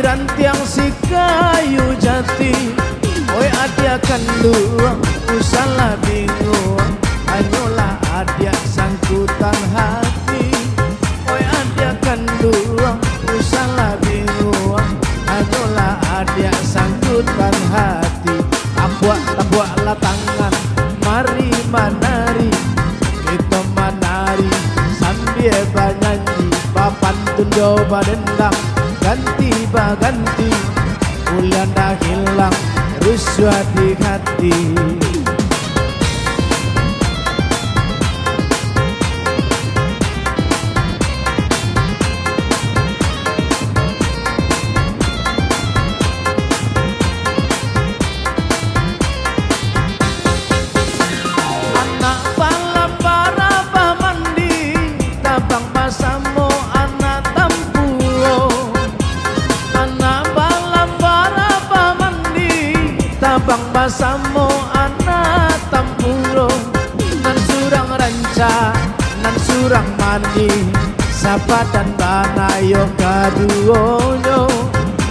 rantiang si kayu jati. Oi adia kenduang usalah bingung, hanyalah adia sangkutan hati. Oi adia kenduang usalah bingung, hanyalah adia sangkutan hati. Tabuaklah tangan, mari menari, kita menari sambil bernyanyi. Papan tunjo badendang, ganti baganti, bulan dah hilang, rusuh di hati. Anak balap baraba mandi, tabang basamo anak tampuro. Anak balap baraba mandi, tabang basamo anak tampuro. Nan surang ranca, nan surang mani, sapa dan banayo kaduonyo.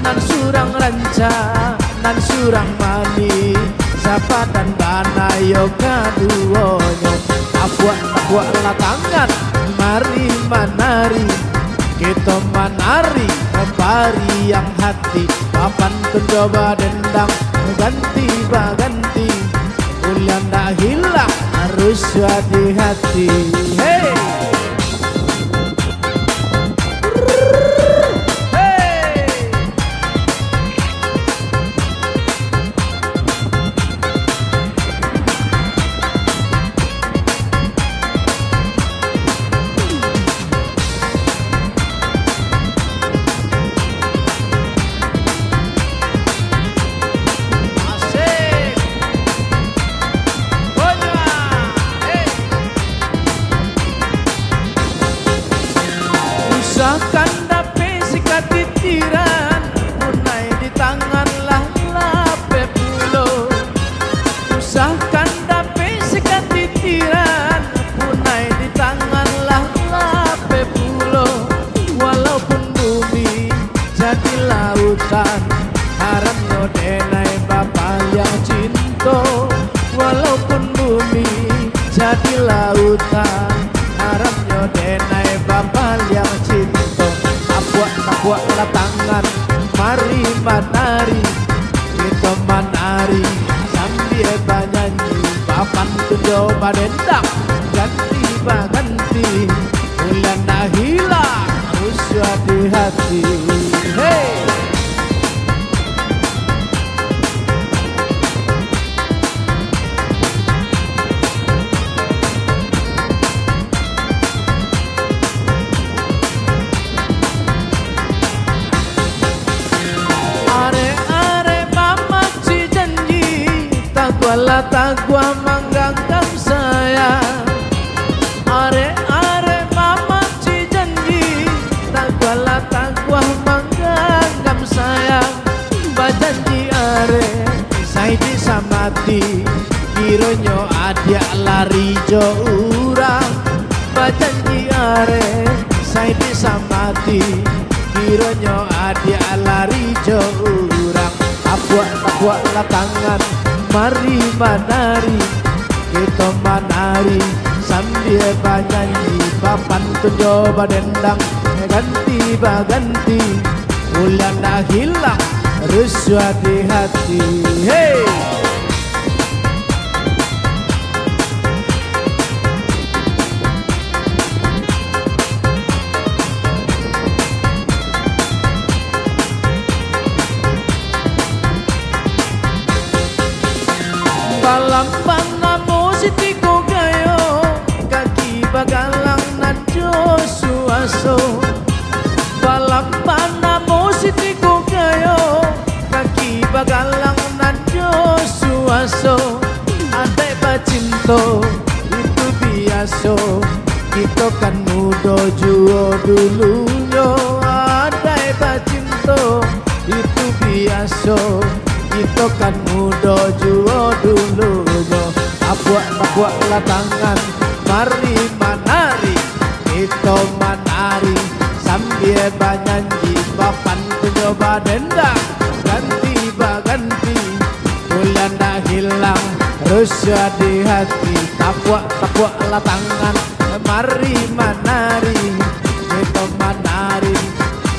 Nan surang ranca, nan surang mani, sapa dan banayo kaduonyo. Tabuaklah tangan, mari menari, kita menari yang hati. Papan mencoba dendang, ganti baganti, bulan dah hilang, harus di hati. Hey! Usahakan dapat sikat titiran, punai di tangan lah lape pulo. Usahakan dapat sikat titiran, punai di tangan lah lape pulo. Walaupun bumi jadi lautan, haramnya denai bapak yang cinta. Walaupun bumi jadi lautan, haramnya denai bapak yang cinta. Tabuaklah tangan, mari menari, kita menari sambil bernyanyi. Papan tunjo badendang, ganti baganti, bulan dah hilang, rusuh di hati. Hey! Tagua mangganggam saya, are mama ci janji. Tagua mangganggam saya, bajanji are saya disamati. Kironyo adia lari jo urang, bajanji are saya disamati. Kironyo adia lari jo urang. Tabuaklah tangan, mari menari, kita menari sambil bernyanyi. Papan tunjo badendang, ganti baganti, bulan dah hilang, rusuh di hati. Hey! Balampana musik ko gayo, kaki bagalang nadyo suaso. Balampana musik ko gayo, kaki bagalang nadyo suaso. Adai bacinto itu biaso, kita kan muda juo dulunya. Adai bacinto itu biaso, kita kan muda juo dulunya. Tabuaklah tangan, mari menari, kita menari sambil banyanyi papan coba dendang ganti baganti bulan dah hilang rusya di hati tapua lah tangan mari menari kita menari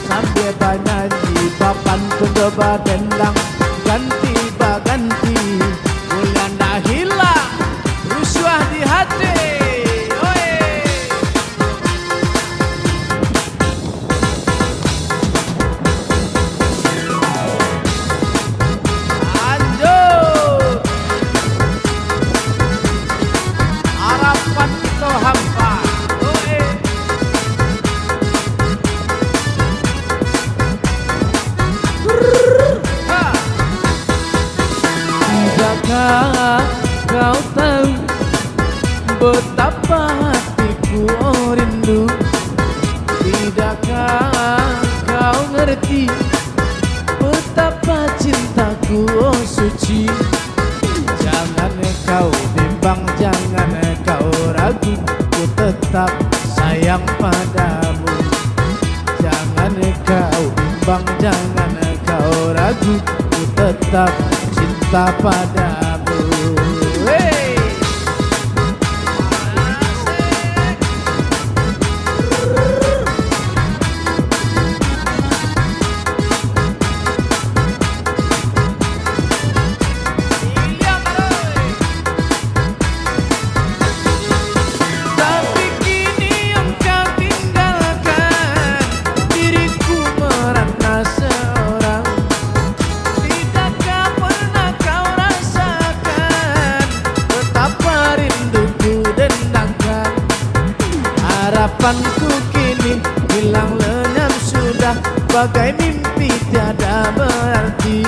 sambil banyanyi papan coba dendang ganti baganti bulan dah hilang rusya di hati. Kau tahu betapa hatiku rindu. Tidakkah kau ngerti betapa cintaku suci. Jangan kau bimbang, jangan kau ragu, ku tetap sayang padamu. Jangan kau bimbang, jangan kau ragu, ku tetap cinta padamu. Hey! Tapi kini engkau tinggalkan diriku merana seorang. Tidakkah pernah kau rasakan betapa rinduku dendangkan. Harapanku kini hilang lenyap sudah, bagai mimpi tiada berarti.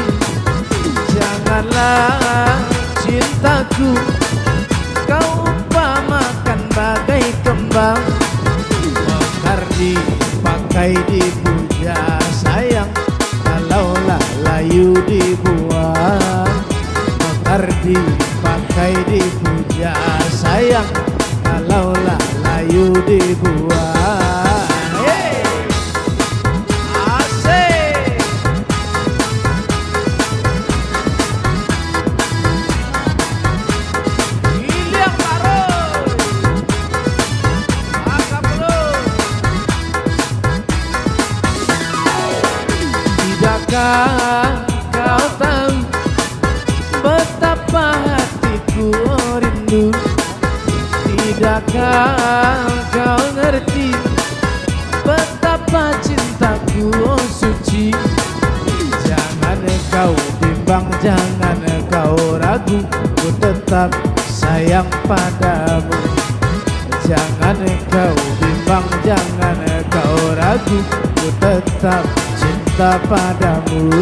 Janganlah cintaku kau umpamakan bagai kembang, mekar dipakai dipuja sayang, kalaulah layu dibuang. Mekar dipakai dipuja sayang, kalaulah layu dibuang. Hey! Asik! Iliang Baroy! Maka belum. Tidakkah kau tahu betapa hatiku rindu. Tidakkah kau ngerti betapa cintaku suci. Jangan kau bimbang, jangan kau ragu, ku tetap sayang padamu. Jangan kau bimbang, jangan kau ragu, ku tetap cinta padamu.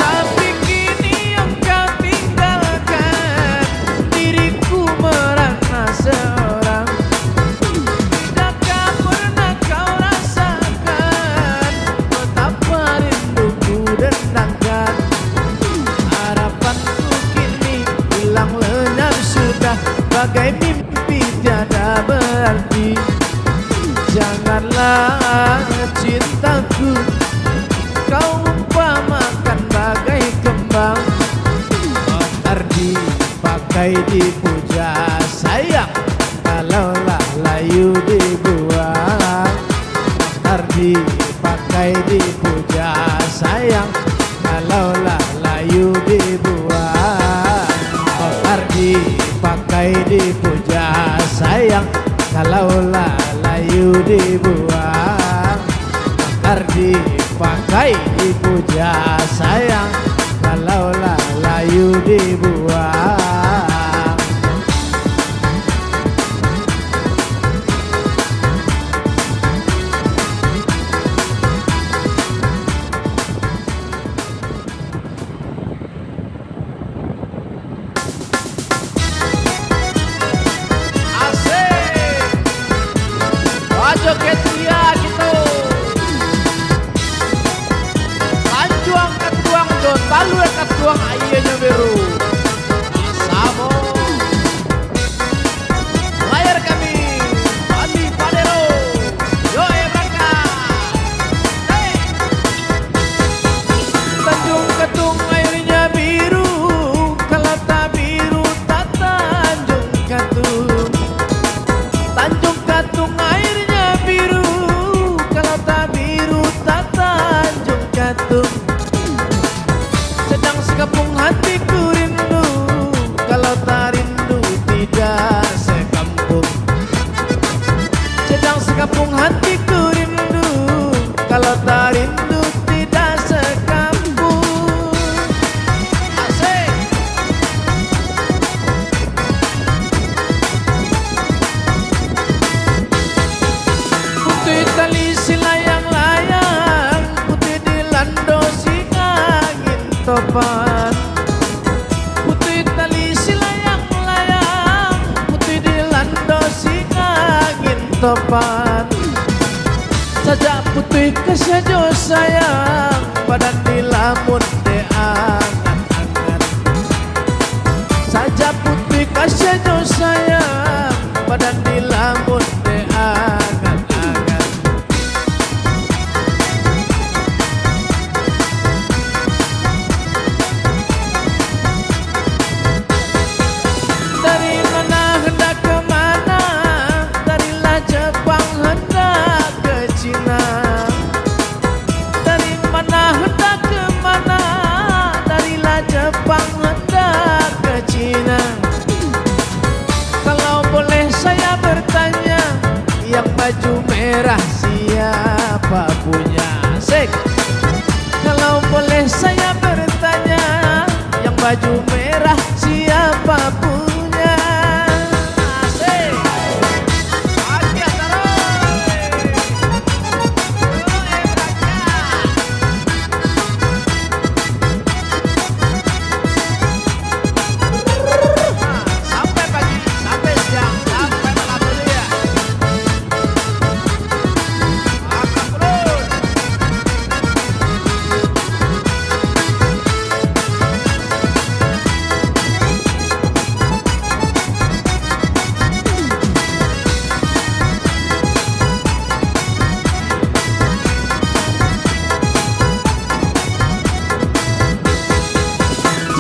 Tapi kini engkau tinggalkan diriku merana seorang. Tidakkah pernah kau rasakan betapa rinduku dendangkan. Harapanku kini hilang lenyap sudah, bagai mimpi tiada berarti. Janganlah cintaku kau umpamakan bagai kembang, mekar dipakai dipuja sayang, kalaulah layu dibuang. Mekar dipakai dipuja sayang, kalaulah layu dibuang. Mekar dipakai dipuja sayang, kalaulah layu dibuang. Mekar dipakai dipuja sayang, kalaulah layu dibuang. Asik! putih kesajo sayang, badan dilamun de angan-angan. Saja putih kesajo sayang, badan dilamun de angan-angan. Dari mana hendak kemana, darilah Jepang hendak ke Cina. Dari mana hendak kemana, darilah Jepang hendak ke Cina. Kalau boleh saya bertanya, yang baju merah siapa punya? Asik. Kalau boleh saya bertanya, yang baju merah siapa punya? Asik. Aja sampai pagi, sampai siang, sampai malam dulu ya. Makan terus.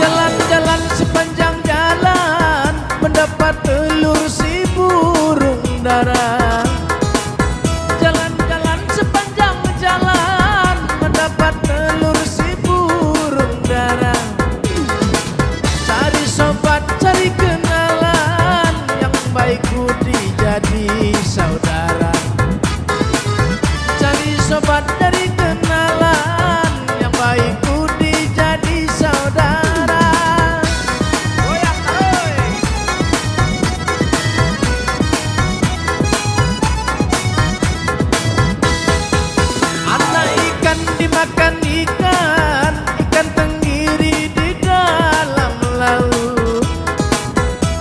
Jalan-jalan sepanjang jalan, mendapat telur si burung dara. Jalan-jalan sepanjang jalan, mendapat telur si burung dara. Cari sobat, cari kenalan, yang baik budi jadi saudara. Cari sobat, cari kenalan, yang baik budi jadi saudara. Goyang taruh. Anak ikan dimakan ikan, ikan tenggiri di dalam laut.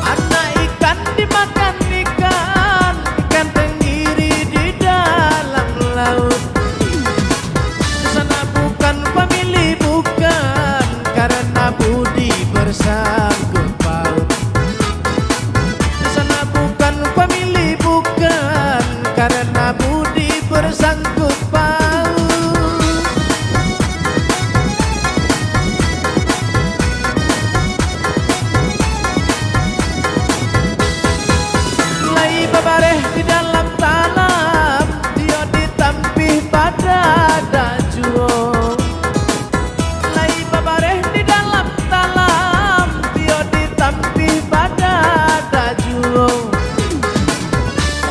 Anak ikan dimakan ikan, ikan tenggiri di dalam laut. Sana bukan famili bukan, karena budi bersangkut paut. Sana bukan famili bukan, karena budi bersangkut paut. Lai babareh di dalam tanam, dia ditampih pada dajuo. Lai babareh di dalam tanam, dia ditampih pada dajuo.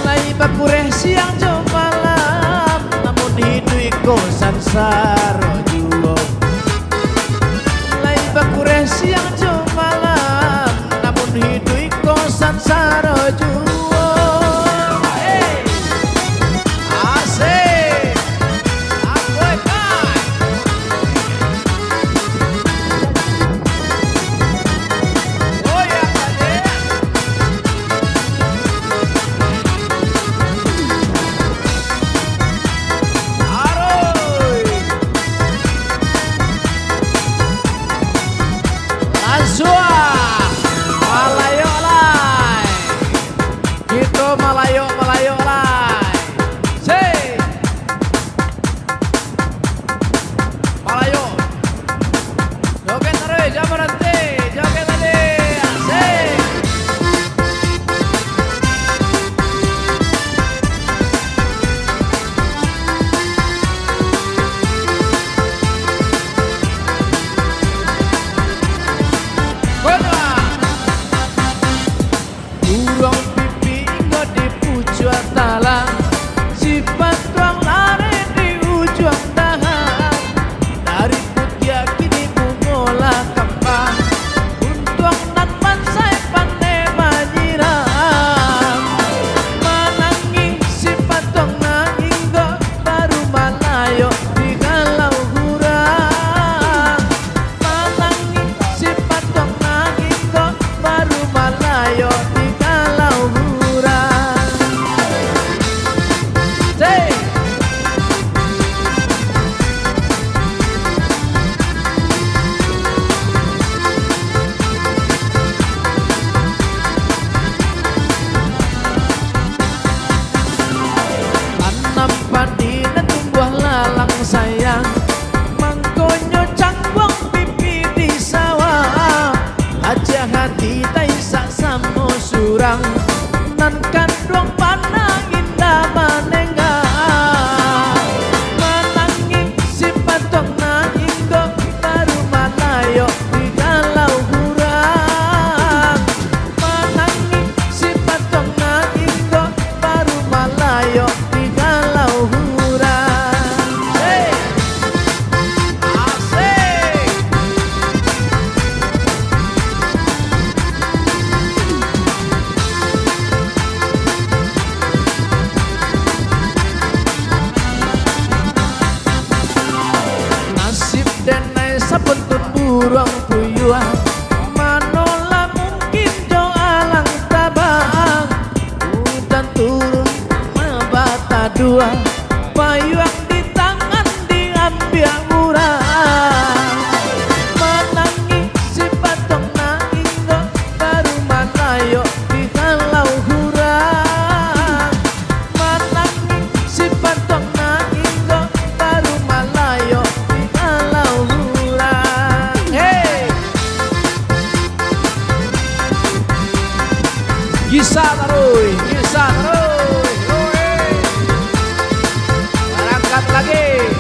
Lai bakureh siang jo malam, namun hidui kosan saro juo. Lai bakureh siang jo malam, namun hidui kosan saro juo. Hey! Asik! Aku ikan! Goyang tadi! Aroy! Langsung! Alai, alai! urang puyuan manola mungkin jo alang tabang hujan turun mabata dua payuang di tangan diambil murah menangi si patong na inggo baru manayo di halau hurang menangi si patong na inggo baru malayo di halau hurang. Hey, gisa taruy, berangkat lagi.